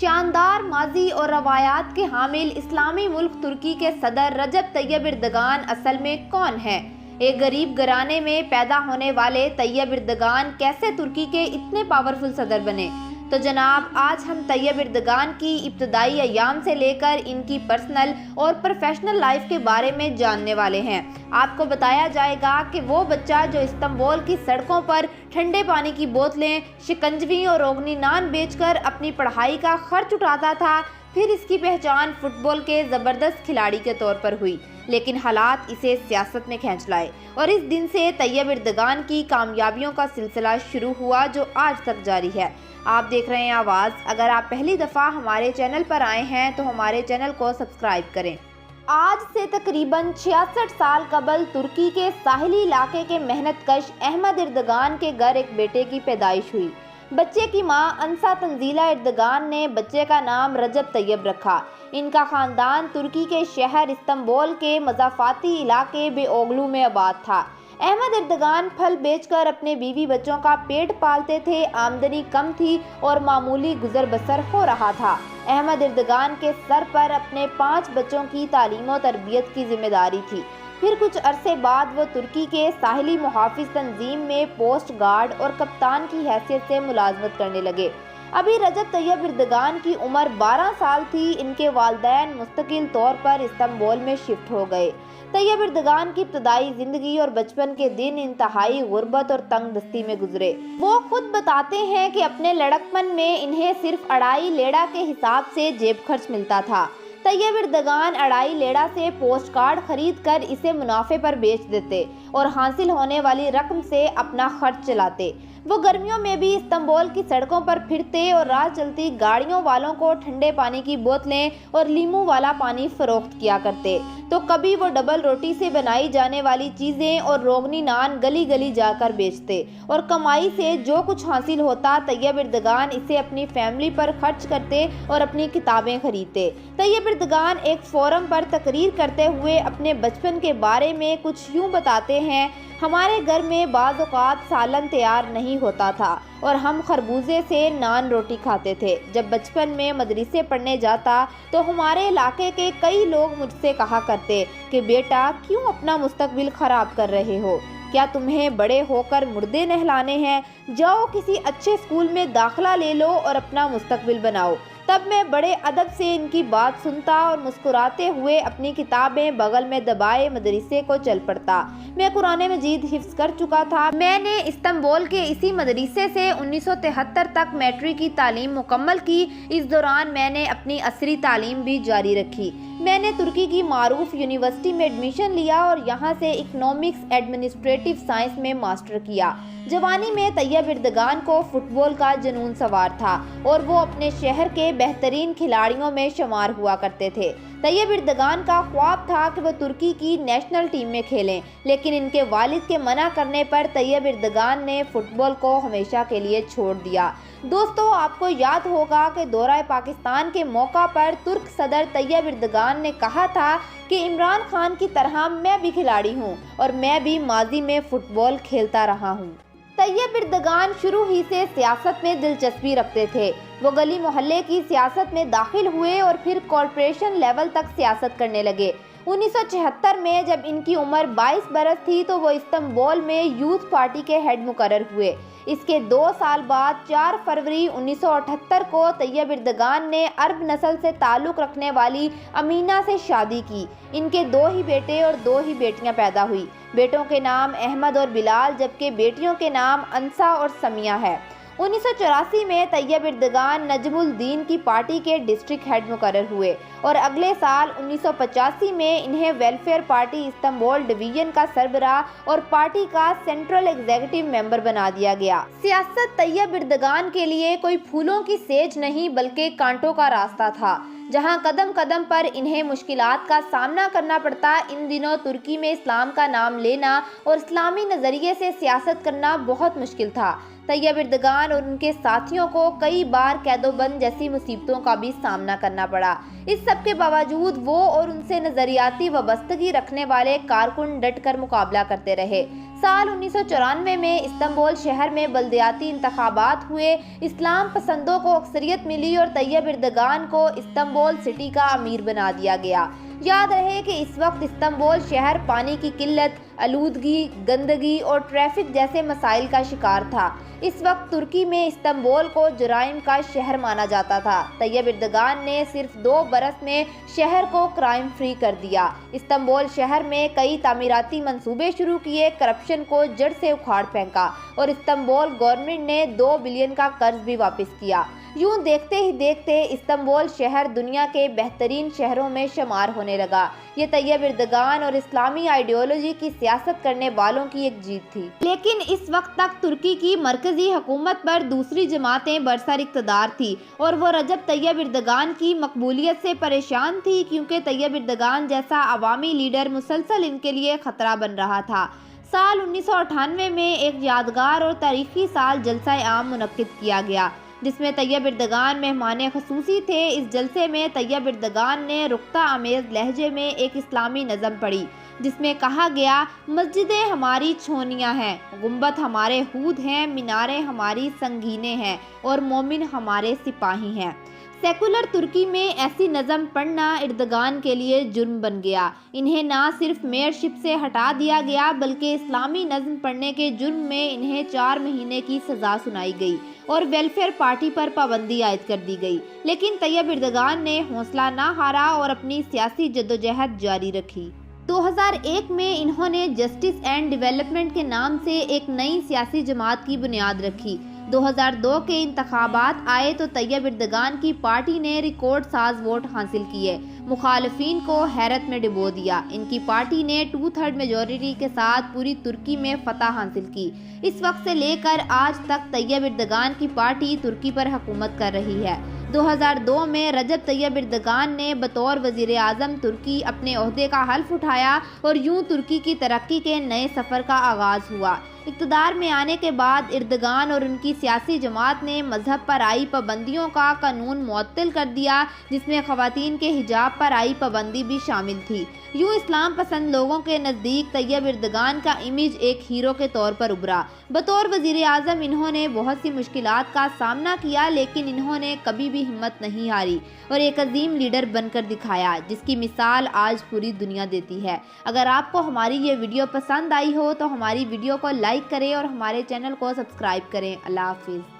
شاندار ماضی اور روایات کے حامل اسلامی ملک ترکی کے صدر رجب طیب اردگان اصل میں کون ہیں؟ ایک غریب گھرانے میں پیدا ہونے والے طیب اردگان کیسے ترکی کے اتنے پاورفل صدر بنے؟ تو جناب، آج ہم طیب اردگان کی ابتدائی ایام سے لے کر ان کی پرسنل اور پروفیشنل لائف کے بارے میں جاننے والے ہیں۔ آپ کو بتایا جائے گا کہ وہ بچہ جو استنبول کی سڑکوں پر ٹھنڈے پانی کی بوتلیں، شکنجوی اور روغنی نان بیچ کر اپنی پڑھائی کا خرچ اٹھاتا تھا، پھر اس کی پہچان فٹ بال کے زبردست کھلاڑی کے طور پر ہوئی، لیکن حالات اسے سیاست میں کھینچ لائے اور اس دن سے طیب اردگان کی کامیابیوں کا سلسلہ شروع ہوا جو آج تک جاری ہے۔ آپ دیکھ رہے ہیں آواز۔ اگر آپ پہلی دفعہ ہمارے چینل پر آئے ہیں تو ہمارے چینل کو سبسکرائب کریں۔ آج سے تقریباً 66 سال قبل ترکی کے ساحلی علاقے کے محنت کش احمد اردگان کے گھر ایک بیٹے کی پیدائش ہوئی۔ بچے کی ماں انسا تنزیلہ اردگان نے بچے کا نام رجب طیب رکھا۔ ان کا خاندان ترکی کے شہر استنبول کے مضافاتی علاقے بے اوغلو میں آباد تھا۔ احمد اردگان پھل بیچ کر اپنے بیوی بچوں کا پیٹ پالتے تھے۔ آمدنی کم تھی اور معمولی گزر بسر ہو رہا تھا۔ احمد اردگان کے سر پر اپنے 5 بچوں کی تعلیم و تربیت کی ذمہ داری تھی۔ پھر کچھ عرصے بعد وہ ترکی کے ساحلی محافظ تنظیم میں پوسٹ گارڈ اور کپتان کی حیثیت سے ملازمت کرنے لگے۔ ابھی رجب طیب اردگان کی عمر 12 سال تھی۔ ان کے والدین مستقل طور پر استنبول میں شفٹ ہو گئے۔ طیب اردگان کی ابتدائی زندگی اور بچپن کے دن انتہائی غربت اور تنگ دستی میں گزرے۔ وہ خود بتاتے ہیں کہ اپنے لڑکپن میں انہیں صرف 2.5 لیڑا کے حساب سے جیب خرچ ملتا تھا۔ طیب اردگان 2.5 لیڑا سے پوسٹ کارڈ خرید کر اسے منافع پر بیچ دیتے اور حاصل ہونے والی رقم سے اپنا خرچ چلاتے۔ وہ گرمیوں میں بھی استنبول کی سڑکوں پر پھرتے اور راہ چلتی گاڑیوں والوں کو ٹھنڈے پانی کی بوتلیں اور لیموں والا پانی فروخت کیا کرتے، تو کبھی وہ ڈبل روٹی سے بنائی جانے والی چیزیں اور روغنی نان گلی گلی جا کر بیچتے، اور کمائی سے جو کچھ حاصل ہوتا طیب اردگان اسے اپنی فیملی پر خرچ کرتے اور اپنی کتابیں خریدتے۔ طیب اردگان ایک فورم پر تقریر کرتے ہوئے اپنے بچپن کے بارے میں کچھ یوں بتاتے ہیں: ہمارے گھر میں بعض اوقات سالن تیار نہیں ہوتا تھا اور ہم خربوزے سے نان روٹی کھاتے تھے۔ جب بچپن میں مدرسے پڑھنے جاتا تو ہمارے علاقے کے کئی لوگ مجھ سے کہا کرتے کہ بیٹا، کیوں اپنا مستقبل خراب کر رہے ہو؟ کیا تمہیں بڑے ہو کر مردے نہلانے ہیں؟ جاؤ کسی اچھے اسکول میں داخلہ لے لو اور اپنا مستقبل بناؤ۔ تب میں بڑے ادب سے ان کی بات سنتا اور مسکراتے ہوئے اپنی کتابیں بغل میں دبائے مدرسے کو چل پڑتا۔ میں قرآن مجید حفظ کر چکا تھا۔ میں نے استنبول کے اسی مدرسے سے 1973 تک میٹرک کی تعلیم مکمل کی۔ اس دوران میں نے اپنی عصری تعلیم بھی جاری رکھی۔ میں نے ترکی کی معروف یونیورسٹی میں ایڈمیشن لیا اور یہاں سے اکنامکس ایڈمنسٹریٹو سائنس میں ماسٹر کیا۔ جوانی میں طیب اردگان کو فٹ بال کا جنون سوار تھا اور وہ اپنے شہر کے بہترین کھلاڑیوں میں شمار ہوا کرتے تھے۔ طیب اردگان کا خواب تھا کہ وہ ترکی کی نیشنل ٹیم میں کھیلیں، لیکن ان کے والد کے منع کرنے پر طیب اردگان نے فٹ بال کو ہمیشہ کے لیے چھوڑ دیا۔ دوستو، آپ کو یاد ہوگا کہ دورہ پاکستان کے موقع پر ترک صدر طیب اردگان نے کہا تھا کہ عمران خان کی طرح میں بھی کھلاڑی ہوں اور میں بھی ماضی میں فٹ بال کھیلتا رہا ہوں۔ طیب اردگان شروع ہی سے سیاست میں دلچسپی رکھتے تھے۔ وہ گلی محلے کی سیاست میں داخل ہوئے اور پھر کارپوریشن لیول تک سیاست کرنے لگے۔ 1976 میں جب ان کی عمر 22 برس تھی تو وہ استنبول میں یوتھ پارٹی کے ہیڈ مقرر ہوئے۔ اس کے 2 سال بعد 4 فروری 1978 کو طیب اردگان نے عرب نسل سے تعلق رکھنے والی امینا سے شادی کی۔ ان کے 2 ہی بیٹے اور 2 ہی بیٹیاں پیدا ہوئی۔ بیٹوں کے نام احمد اور بلال جبکہ بیٹیوں کے نام انسا اور سمیہ ہے۔ 1984 میں طیب اردگان نجم الدین کی پارٹی کے ڈسٹرکٹ ہیڈ مقرر ہوئے اور اگلے سال 1985 میں انہیں ویلفیئر پارٹی استنبول ڈویژن کا سربراہ اور پارٹی کا سینٹرل ایگزیکٹو ممبر بنا دیا گیا۔ سیاست طیب اردگان کے لیے کوئی پھولوں کی سیج نہیں بلکہ کانٹوں کا راستہ تھا، جہاں قدم قدم پر انہیں مشکلات کا سامنا کرنا پڑتا۔ ان دنوں ترکی میں اسلام کا نام لینا اور اسلامی نظریے سے سیاست کرنا بہت مشکل تھا۔ طیب اردگان اور ان کے ساتھیوں کو کئی بار قید و بند جیسی مصیبتوں کا بھی سامنا کرنا پڑا۔ اس سب کے باوجود وہ اور ان سے نظریاتی وابستگی رکھنے والے کارکن ڈٹ کر مقابلہ کرتے رہے۔ سال 1994 میں استنبول شہر میں بلدیاتی انتخابات ہوئے، اسلام پسندوں کو اکثریت ملی اور طیب اردگان کو استنبول سٹی کا امیر بنا دیا گیا۔ یاد رہے کہ اس وقت استنبول شہر پانی کی قلت، آلودگی، گندگی اور ٹریفک جیسے مسائل کا شکار تھا۔ اس وقت ترکی میں استنبول کو جرائم کا شہر مانا جاتا تھا۔ طیب اردگان نے صرف 2 برس میں شہر کو کرائم فری کر دیا۔ استنبول شہر میں کئی تعمیراتی منصوبے شروع کیے، کرپشن کو جڑ سے اکھاڑ پھینکا اور استنبول گورنمنٹ نے 2 بلین کا قرض بھی واپس کیا۔ یوں دیکھتے ہی دیکھتے استنبول شہر دنیا کے بہترین شہروں میں شمار ہونے لگا۔ یہ طیب اردگان اور اسلامی آئیڈیالوجی کی سیاست کرنے والوں کی ایک جیت تھی۔ لیکن اس وقت تک ترکی کی مرکزی حکومت پر دوسری جماعتیں برسر اقتدار تھی اور وہ رجب طیب اردگان کی مقبولیت سے پریشان تھی، کیونکہ طیب اردگان جیسا عوامی لیڈر مسلسل ان کے لیے خطرہ بن رہا تھا۔ سال 1998 میں ایک یادگار اور تاریخی سال جلسہ عام منعقد کیا گیا، جس میں طیب اردگان مہمان خصوصی تھے۔ اس جلسے میں طیب اردگان نے رقطہ آمیز لہجے میں ایک اسلامی نظم پڑھی، جس میں کہا گیا: مسجدیں ہماری چھونیاں ہیں، گنبد ہمارے ہود ہیں، میناریں ہماری سنگینیں ہیں اور مومن ہمارے سپاہی ہیں۔ سیکولر ترکی میں ایسی نظم پڑھنا اردگان کے لیے جرم بن گیا۔ انہیں نہ صرف میئرشپ سے ہٹا دیا گیا بلکہ اسلامی نظم پڑھنے کے جرم میں انہیں 4 مہینے کی سزا سنائی گئی اور ویلفیئر پارٹی پر پابندی عائد کر دی گئی۔ لیکن طیب اردگان نے حوصلہ نہ ہارا اور اپنی سیاسی جدوجہد جاری رکھی۔ 2001 میں انہوں نے جسٹس اینڈ ڈیولپمنٹ کے نام سے ایک نئی سیاسی جماعت کی بنیاد رکھی۔ 2002 کے انتخابات آئے تو طیب اردگان کی پارٹی نے ریکارڈ ساز ووٹ حاصل کیے، مخالفین کو حیرت میں ڈبو دیا۔ ان کی پارٹی نے 2/3 میجورٹی کے ساتھ پوری ترکی میں فتح حاصل کی۔ اس وقت سے لے کر آج تک طیب اردگان کی پارٹی ترکی پر حکومت کر رہی ہے۔ 2002 میں رجب طیب اردگان نے بطور وزیر اعظم ترکی اپنے عہدے کا حلف اٹھایا اور یوں ترکی کی ترقی کے نئے سفر کا آغاز ہوا۔ اقتدار میں آنے کے بعد اردگان اور ان کی سیاسی جماعت نے مذہب پر آئی پابندیوں کا قانون معطل کر دیا، جس میں خواتین کے حجاب پر آئی پابندی بھی شامل تھی۔ یوں اسلام پسند لوگوں کے نزدیک طیب اردگان کا امیج ایک ہیرو کے طور پر ابھرا۔ بطور وزیر اعظم انہوں نے بہت سی مشکلات کا سامنا کیا، لیکن انہوں نے کبھی بھی ہمت نہیں ہاری اور ایک عظیم لیڈر بن کر دکھایا، جس کی مثال آج پوری دنیا دیتی ہے۔ اگر آپ کو ہماری یہ ویڈیو پسند آئی ہو تو ہماری ویڈیو کو لائک کریں اور ہمارے چینل کو سبسکرائب کریں۔ اللہ حافظ۔